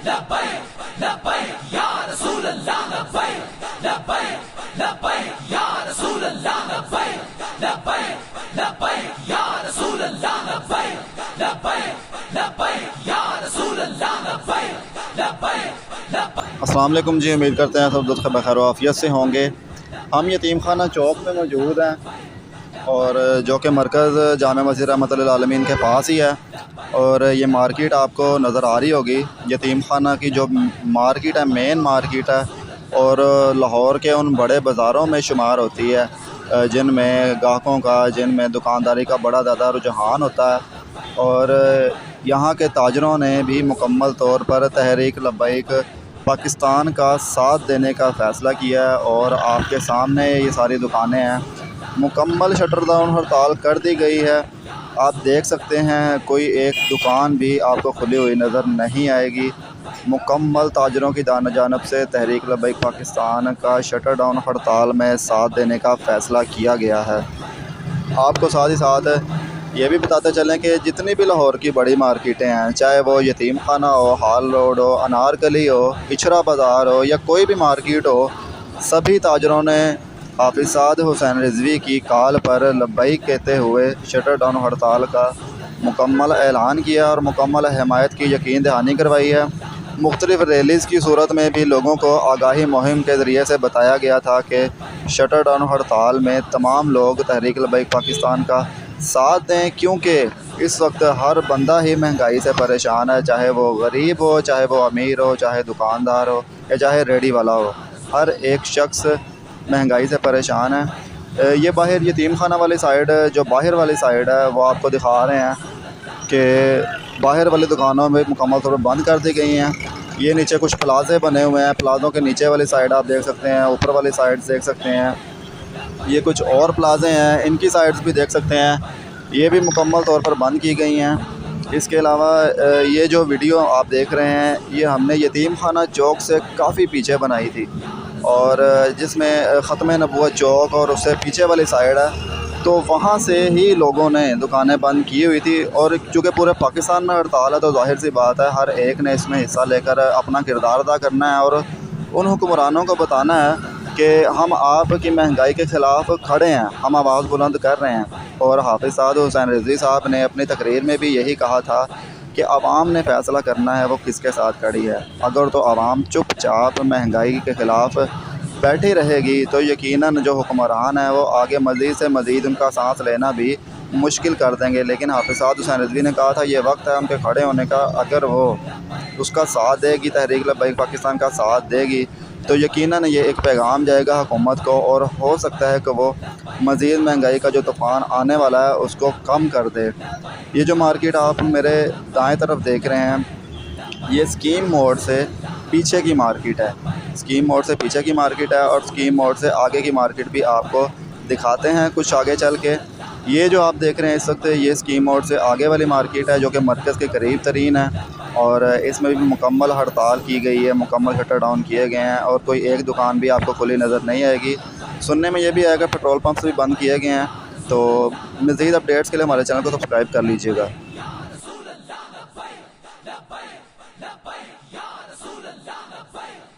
लब्बैक लब्बैक या रसूल अल्लाह लब्बैक लब्बैक लब्बैक या रसूल अल्लाह लब्बैक लब्बैक लब्बैक या रसूल अल्लाह लब्बैक लब्बैक लब्बैक या रसूल अल्लाह लब्बैक लब्बैक लब्बैक। अस्सलाम वालेकुम जी, उम्मीद करते हैं सब दोस्त खैर आफियत से होंगे। हम यतीम खाना चौक में मौजूद हैं और जो कि मरकज़ जामे मस्जिद रहमतुल्लिल आलमीन के पास ही है। और ये मार्केट आपको नज़र आ रही होगी, यतीम खाना की जो मार्केट है, मेन मार्केट है और लाहौर के उन बड़े बाज़ारों में शुमार होती है जिनमें ग्राहकों का, जिनमें दुकानदारी का बड़ा ज़्यादा रुझान होता है। और यहाँ के ताजरों ने भी मुकम्मल तौर पर तहरीक लब्बैक पाकिस्तान का साथ देने का फ़ैसला किया है। और आपके सामने ये सारी दुकानें हैं, मुकम्मल शटर डाउन हड़ताल कर दी गई है। आप देख सकते हैं कोई एक दुकान भी आपको खुली हुई नज़र नहीं आएगी। मुकम्मल ताजरों की जानब से तहरीक लब्बैक पाकिस्तान का शटर डाउन हड़ताल में साथ देने का फ़ैसला किया गया है। आपको साथ ही साथ ये भी बताते चलें कि जितनी भी लाहौर की बड़ी मार्केटें हैं, चाहे वो यतीम खाना हो, हाल रोड हो, अनारकली हो, इचरा बाज़ार हो या कोई भी मार्केट हो, सभी ताजरों ने हाफिज़ साद हुसैन रिजवी की कॉल पर लब्बैक कहते हुए शटर डाउन हड़ताल का मुकम्मल ऐलान किया और मुकम्मल हिमायत की यकीन दहानी करवाई है। मुख्तलिफ़ रैलीज़ की सूरत में भी लोगों को आगाही मुहिम के ज़रिए से बताया गया था कि शटर डाउन हड़ताल में तमाम लोग तहरीक लब्बैक पाकिस्तान का साथ दें, क्योंकि इस वक्त हर बंदा ही महंगाई से परेशान है, चाहे वो गरीब हो, चाहे वो अमीर हो, चाहे दुकानदार हो या चाहे रेडी वाला हो। हर एक शख्स महंगाई से परेशान है। ये बाहर यतीम खाना वाली साइड, जो बाहर वाली साइड है, वो आपको दिखा रहे हैं कि बाहर वाली दुकानों में मुकम्मल तौर पर बंद कर दी गई हैं। ये नीचे कुछ प्लाजे बने हुए हैं, प्लाज़ों के नीचे वाली साइड आप देख सकते हैं, ऊपर वाली साइड देख सकते हैं। ये कुछ और प्लाजे हैं, इनकी साइड्स भी देख सकते हैं, ये भी मुकम्मल तौर पर बंद की गई हैं। इसके अलावा ये जो वीडियो आप देख रहे हैं, ये हमने यतीम खाना चौक से काफ़ी पीछे बनाई थी और जिसमें ख़त्म नबूवत चौक और उससे पीछे वाली साइड है, तो वहाँ से ही लोगों ने दुकानें बंद की हुई थी। और चूँकि पूरे पाकिस्तान में हड़ताल है, तो जाहिर सी बात है हर एक ने इसमें हिस्सा लेकर अपना किरदार अदा करना है और उन हुक्मरानों को बताना है कि हम आपकी महंगाई के ख़िलाफ़ खड़े हैं, हम आवाज़ बुलंद कर रहे हैं। और हाफिज़ साद हुसैन रिजवी साहब ने अपनी तकरीर में भी यही कहा था कि आवाम ने फ़ैसला करना है वो किसके साथ खड़ी है। अगर तो आवाम चुपचाप महंगाई के ख़िलाफ़ बैठी रहेगी तो यकीनन जो हुक्मरान है वो आगे मज़ीद से मज़ीद उनका सांस लेना भी मुश्किल कर देंगे। लेकिन हाफिज़ साद हुसैन रिजवी ने कहा था ये वक्त है उनके खड़े होने का। अगर वो उसका साथ देगी, तहरीक लब्बैक पाकिस्तान का साथ देगी, तो यकीनन ये एक पैगाम जाएगा हुकूमत को और हो सकता है कि वो मज़ीद महंगाई का जो तूफ़ान आने वाला है उसको कम कर दे। ये जो मार्केट आप मेरे दाएं तरफ देख रहे हैं, ये स्कीम मोड़ से पीछे की मार्केट है। स्कीम मोड़ से पीछे की मार्केट है और स्कीम मोड़ से आगे की मार्केट भी आपको दिखाते हैं कुछ आगे चल के। ये जो आप देख रहे हैं इस वक्त, ये स्कीम मोड़ से आगे वाली मार्केट है जो कि मरकज़ के करीब तरीन है और इसमें भी मुकम्मल हड़ताल की गई है, मुकम्मल शटर डाउन किए गए हैं और कोई एक दुकान भी आपको खुली नज़र नहीं आएगी। सुनने में ये भी आएगा पेट्रोल पंप्स भी बंद किए गए हैं। तो मज़ीद अपडेट्स के लिए हमारे चैनल को सब्सक्राइब कर लीजिएगा।